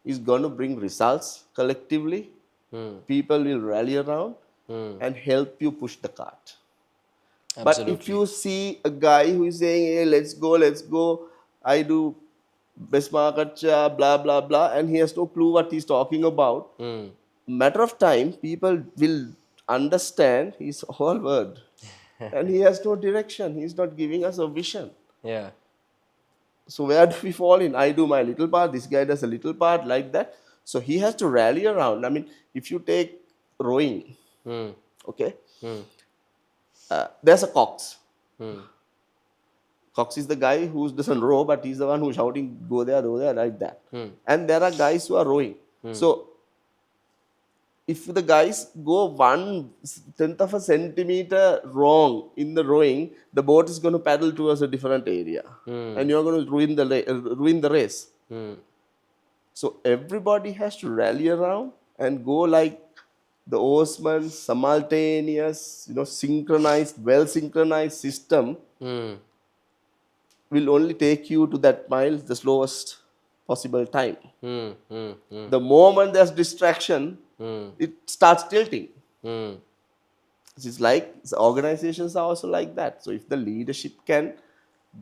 is going to bring results collectively, people will rally around and help you push the cart. But if Absolutely. you see a guy who is saying, hey, let's go, I do best market share, blah, blah, blah, and he has no clue what he's talking about, matter of time, people will understand his whole word. And he has no direction. He's not giving us a vision. Yeah. So where do we fall in? I do my little part, this guy does a little part, like that. So he has to rally around. I mean, if you take rowing, okay, there's a cox. Cox is the guy who doesn't row, but he's the one who's shouting, go there, like that. And there are guys who are rowing. So if the guys go 1/10 of a centimeter wrong in the rowing, the boat is going to paddle towards a different area, and you're going to ruin the race. So everybody has to rally around and go like the oarsman, simultaneous, synchronized, well synchronized system will only take you to that mile the slowest possible time. The moment there's distraction, it starts tilting. It's like the organizations are also like that. So if the leadership can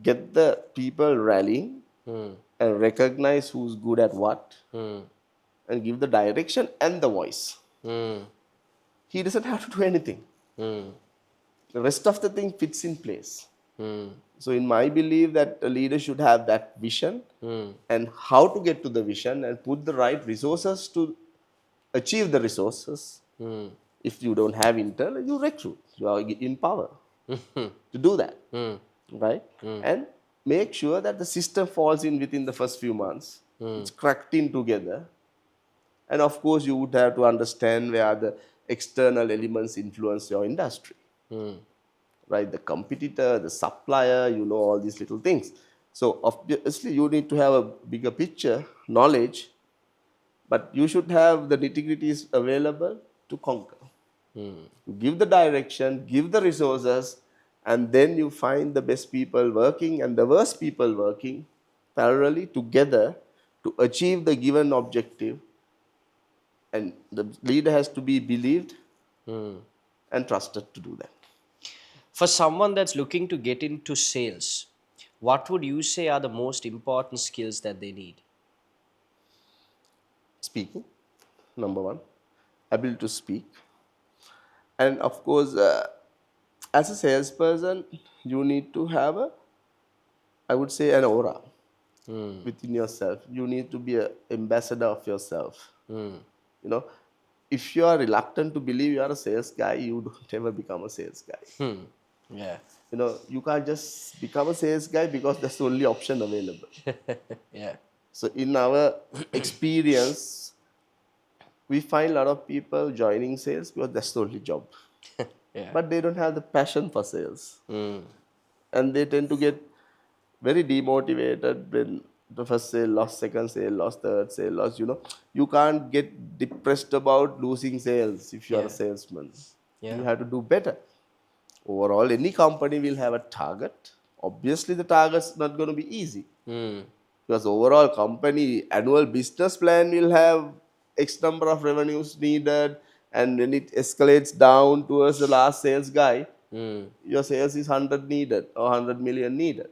get the people rallying and recognize who's good at what and give the direction and the voice, he doesn't have to do anything. The rest of the thing fits in place. So in my belief that a leader should have that vision and how to get to the vision and put the right resources to achieve the resources. If you don't have intel, you recruit. You are in power to do that, right? And make sure that the system falls in within the first few months. It's cracked in together. And of course, you would have to understand where the external elements influence your industry, right? The competitor, the supplier, all these little things. So obviously, you need to have a bigger picture, knowledge, but you should have the nitty-gritties available to conquer. Give the direction, give the resources, and then you find the best people working and the worst people working parallelly together to achieve the given objective. And the leader has to be believed and trusted to do that. For someone that's looking to get into sales, what would you say are the most important skills that they need? Speaking, number one, ability to speak. And of course, as a salesperson, you need to have I would say, an aura within yourself. You need to be an ambassador of yourself. You know, if you are reluctant to believe you are a sales guy, you don't ever become a sales guy. Yeah. You can't just become a sales guy because that's the only option available. Yeah. So in our experience, we find a lot of people joining sales because that's the only job. Yeah. But they don't have the passion for sales. And they tend to get very demotivated when the first sale lost, second sale lost, third sale lost. You can't get depressed about losing sales if you are a Yeah. salesman. You Yeah. have to do better. Overall, any company will have a target. Obviously, the target's not going to be easy because overall company annual business plan will have X number of revenues needed, and when it escalates down towards the last sales guy, your sales is 100 needed or 100 million needed.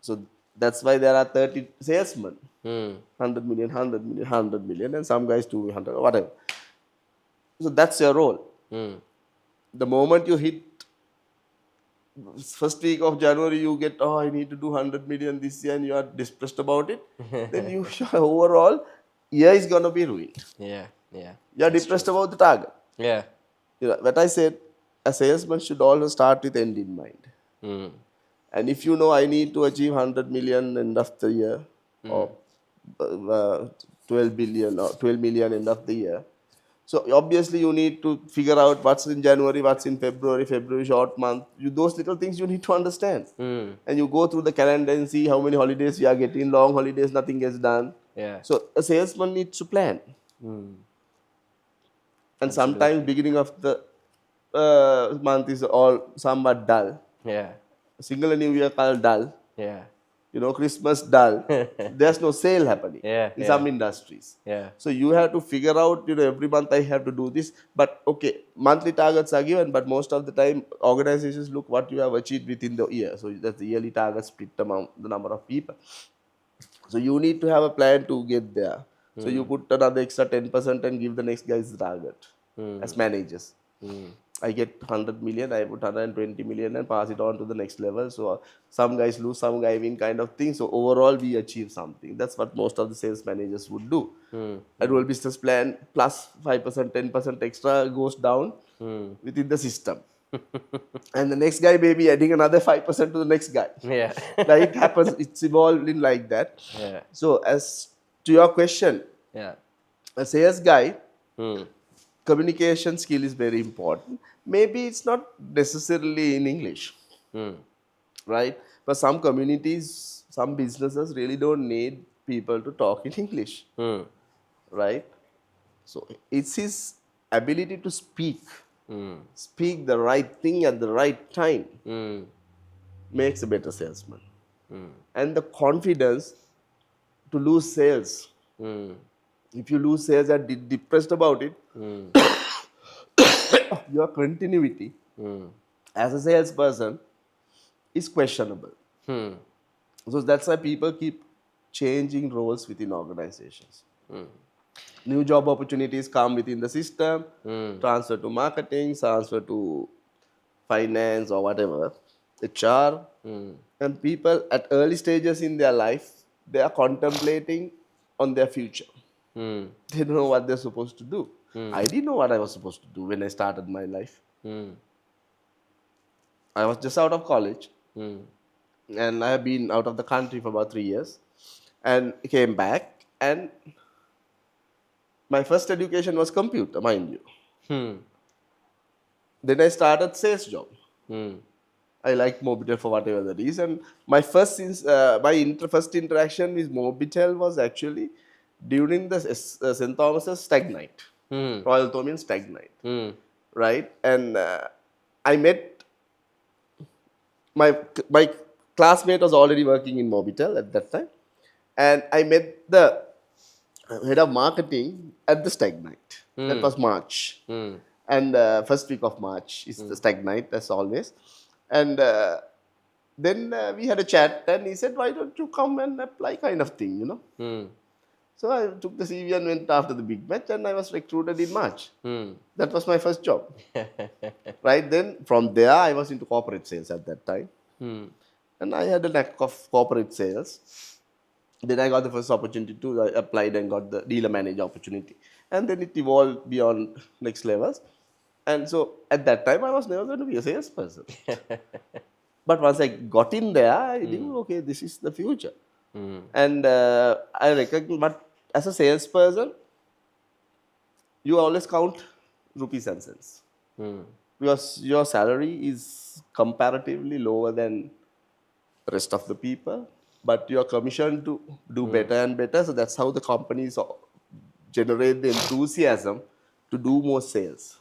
So that's why there are 30 salesmen. 100 million, 100 million, 100 million, and some guys 200 or whatever. So that's your role. The moment you hit first week of January, you get, oh, I need to do 100 million this year, and you are depressed about it, then you overall year is going to be ruined. Yeah. Yeah. You are That's true. depressed about the target. Yeah. What I said, a salesman should always start with end in mind. And if you know I need to achieve 100 million end of the year, or 12 billion or 12 million end of the year, so obviously you need to figure out what's in January, what's in February, February short month. Those little things you need to understand. And you go through the calendar and see how many holidays you are getting. Long holidays, nothing gets done. Yeah. So a salesman needs to plan. And sometimes Absolutely. beginning of the month is all somewhat dull. Yeah. Single New Year called dull. Yeah. Christmas dull. There's no sale happening Yeah. in Yeah. some industries. Yeah. So you have to figure out, every month I have to do this. But okay, monthly targets are given, but most of the time organizations look what you have achieved within the year. So that's the yearly target split among the number of people. So you need to have a plan to get there. So you put another extra 10% and give the next guy's target as managers. I get 100 million, I put 120 million and pass it on to the next level. So some guys lose, some guy win kind of thing. So overall we achieve something. That's what most of the sales managers would do. Annual business plan plus 5%, 10% extra goes down within the system. And the next guy may be adding another 5% to the next guy. Yeah. Like it happens, it's evolving like that. Yeah. So as to your question, Yeah. a sales guy, communication skill is very important. Maybe it's not necessarily in English, right? But some communities, some businesses really don't need people to talk in English, right? So it's his ability to speak the right thing at the right time makes a better salesman. And the confidence to lose sales. If you lose sales and depressed about it, your continuity as a salesperson is questionable. So that's why people keep changing roles within organizations. New job opportunities come within the system, transfer to marketing, transfer to finance or whatever. HR, and people at early stages in their life, they are contemplating on their future. They don't know what they're supposed to do. I didn't know what I was supposed to do when I started my life. I was just out of college, and I have been out of the country for about 3 years, and came back. And my first education was computer, mind you. Then I started sales job. I like Mobitel for whatever the reason. My first interaction with Mobitel was actually during the St. Thomas's Stag Night, Royal Thomian Stag Night, right? And I met my my classmate was already working in Mobitel at that time, and I met the head of marketing at the Stag Night. That was March, and first week of March is the Stag Night as always, and. Then we had a chat, and he said, "Why don't you come and apply?" Kind of thing, you know. So I took the CV and went after the big match, and I was recruited in March. That was my first job. Right then, from there, I was into corporate sales at that time, and I had a knack of corporate sales. Then I got the first opportunity to I applied and got the dealer manager opportunity, and then it evolved beyond next levels. And so at that time, I was never going to be a salesperson. But once I got in there, I knew, okay, this is the future. And I recognize, but as a salesperson, you always count rupees and cents. Because your salary is comparatively lower than the rest of the people, but you're commissioned to do better and better. So that's how the companies generate the enthusiasm to do more sales.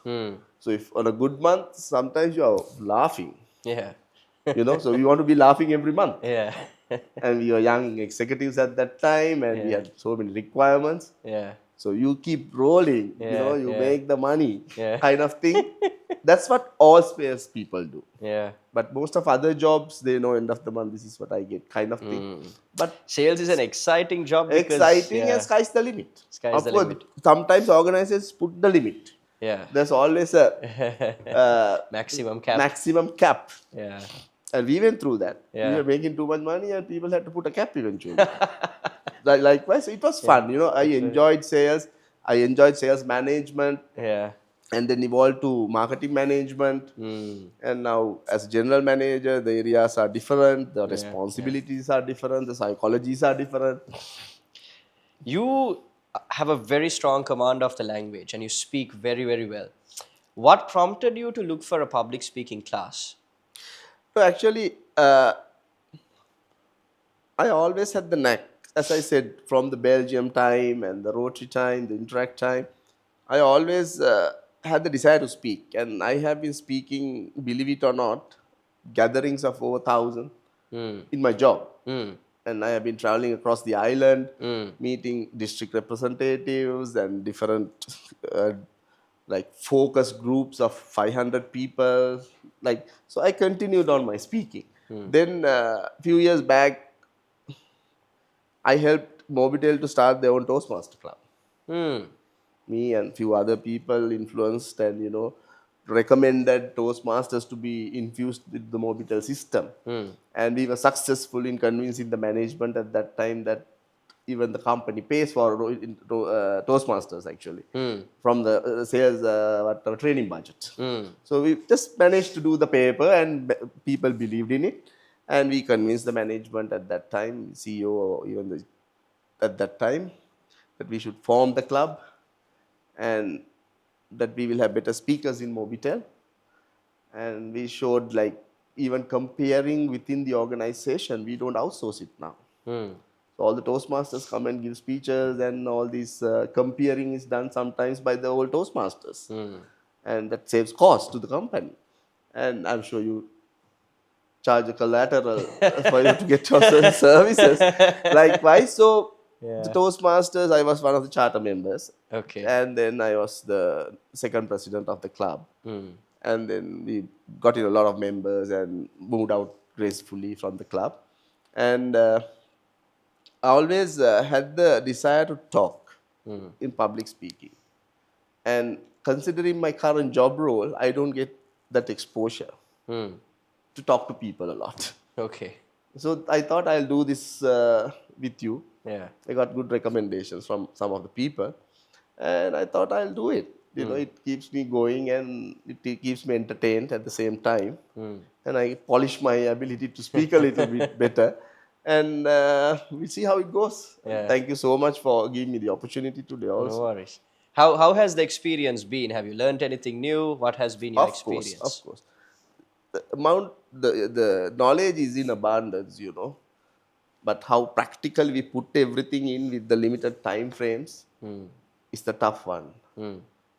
So if on a good month, sometimes you're laughing. Yeah. So we want to be laughing every month. Yeah. And we were young executives at that time, and we had so many requirements. Yeah. So you keep rolling, Yeah, you yeah. make the money, Yeah. kind of thing. That's what all sales people do. Yeah. But most of other jobs, they know end of the month, this is what I get, kind of thing. But Sales is an exciting job because exciting, and sky's the limit. Sky's Of the course, limit. sometimes organizations put the limit. Yeah. There's always a Maximum cap. maximum cap. Yeah. And we went through that. Yeah. We were making too much money, and people had to put a cap eventually. Likewise, it was fun. I enjoyed sales. I enjoyed sales management, Yeah. and then evolved to marketing management. And now, as general manager, the areas are different, the responsibilities are different, the psychologies are different. You have a very strong command of the language and you speak very, very well. What prompted you to look for a public speaking class? So actually, I always had the knack, as I said, from the Belgium time and the Rotary time, the Interact time. I always had the desire to speak, and I have been speaking, believe it or not, gatherings of over 1,000 in my job. And I have been traveling across the island, meeting district representatives and different focus groups of 500 people. So I continued on my speaking. Then a few years back, I helped Mobitel to start their own Toastmaster club. Me and few other people influenced and recommended Toastmasters to be infused with the Mobitel system. And we were successful in convincing the management at that time that even the company pays for Toastmasters actually from the sales training budget. So we just managed to do the paper, and people believed in it, and we convinced the management at that time, CEO or even at that time, that we should form the club and that we will have better speakers in Mobitel. And we showed, even comparing within the organization, we don't outsource it now. So all the Toastmasters come and give speeches, and all this comparing is done sometimes by the old Toastmasters. And that saves cost to the company. And I'm sure you charge a collateral for you to get your services. Likewise, so the Toastmasters, I was one of the charter members. Okay. And then I was the second president of the club. And then we got in a lot of members and moved out gracefully from the club. And I always had the desire to talk in public speaking. And considering my current job role, I don't get that exposure. to talk to people a lot. Okay. So I thought I'll do this with you. Yeah. I got good recommendations from some of the people, and I thought I'll do it. It keeps me going and it keeps me entertained at the same time. And I polish my ability to speak a little bit better. And we'll see how it goes. And Yeah. thank you so much for giving me the opportunity today, No also. worries. How has the experience been? Have you learned anything new? What has been your Of course, of experience? course. The knowledge is in abundance. But how practical we put everything in with the limited time frames is the tough one.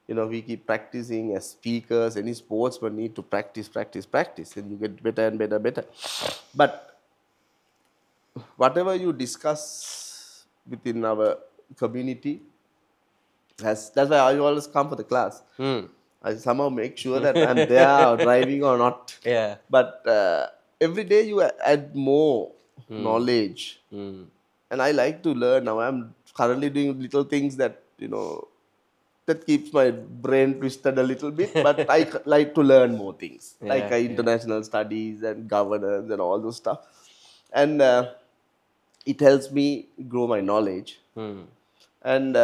We keep practicing as speakers. Any sportsman need to practice, practice, practice, and you get better and better, better. But whatever you discuss within our community, that's why I always come for the class. I somehow make sure that I'm there or driving or not. Yeah. But every day you add more knowledge, and I like to learn. Now I'm currently doing little things that keeps my brain twisted a little bit. But I like to learn more things, like Yeah. Yeah. international studies and governance and all those stuff, and it helps me grow my knowledge. And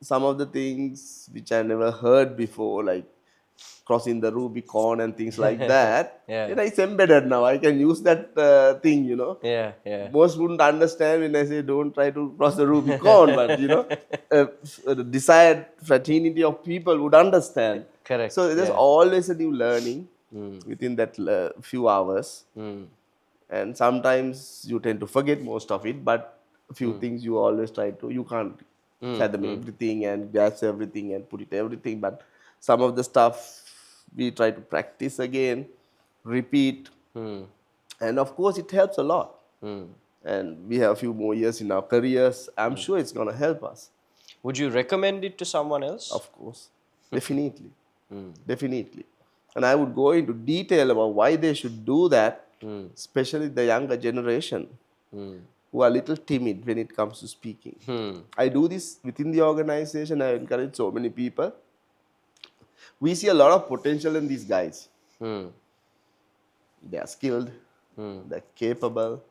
some of the things which I never heard before, like crossing the Rubicon and things like that, Yeah. it's embedded now. I can use that thing. Yeah. Yeah. Most wouldn't understand when I say don't try to cross the Rubicon, but the desired fraternity of people would understand. Correct. So there's Yeah. always a new learning within that few hours, and sometimes you tend to forget most of it, but a few things you always try to. You can't fathom everything and grasp everything and put it everything, but some of the stuff we try to practice again, repeat, and of course it helps a lot. And we have a few more years in our careers. I'm sure it's going to help us. Would you recommend it to someone else? Of course, definitely, definitely. And I would go into detail about why they should do that, especially the younger generation who are a little timid when it comes to speaking. I do this within the organization. I encourage so many people. We see a lot of potential in these guys. They are skilled, they're capable,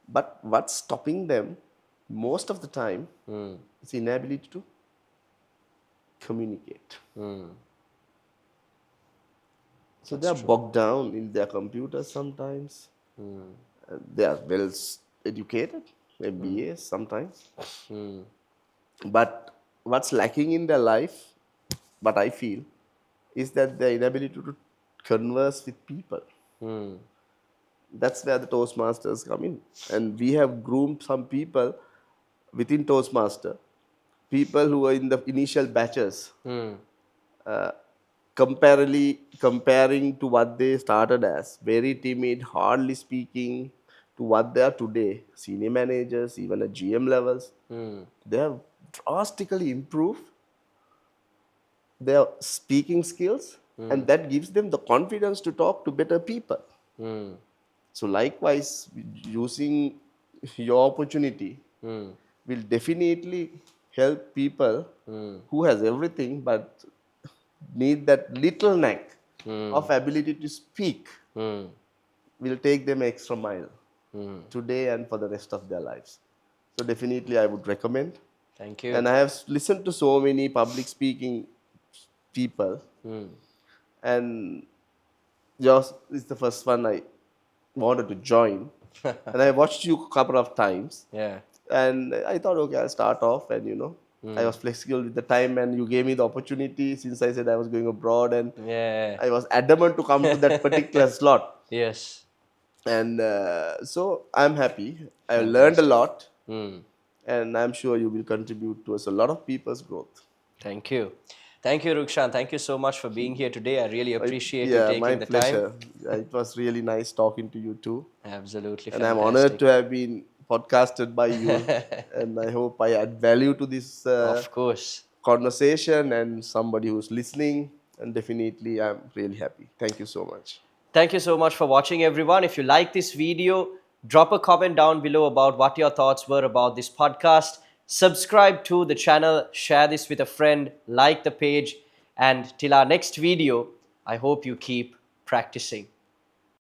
but what's stopping them most of the time is inability to communicate. So they That's are true. bogged down in their computers sometimes. They are well educated, MBAs sometimes. But what's lacking in their life, what I feel, is that their inability to converse with people. That's where the Toastmasters come in. And we have groomed some people within Toastmaster, people who are in the initial batches, comparing to what they started as, very timid, hardly speaking, to what they are today, senior managers, even at GM levels. They have drastically improved their speaking skills, and that gives them the confidence to talk to better people. So likewise, using your opportunity will definitely help people who has everything but need that little knack of ability to speak, will take them extra mile today and for the rest of their lives. So definitely I would recommend. Thank you. And I have listened to so many public speaking people, and yours is the first one I wanted to join. And I watched you a couple of times, Yeah. and I thought, okay, I'll start off. And I was flexible with the time, and you gave me the opportunity since I said I was going abroad, and Yeah. I was adamant to come to that particular slot. Yes. And so I'm happy. I learned a Fantastic. lot, and I'm sure you will contribute towards a lot of people's growth. Thank you. Thank you, Rukshan. Thank you so much for being here today. I really appreciate you Yeah, my taking the time. pleasure. It was really nice talking to you too. Absolutely And I'm honored fantastic. to have been podcasted by you. And I hope I add value to this Of course. conversation and somebody who's listening. And definitely, I'm really happy. Thank you so much. Thank you so much for watching, everyone. If you like this video, drop a comment down below about what your thoughts were about this podcast. Subscribe to the channel, share this with a friend, like the page, and till our next video, I hope you keep practicing.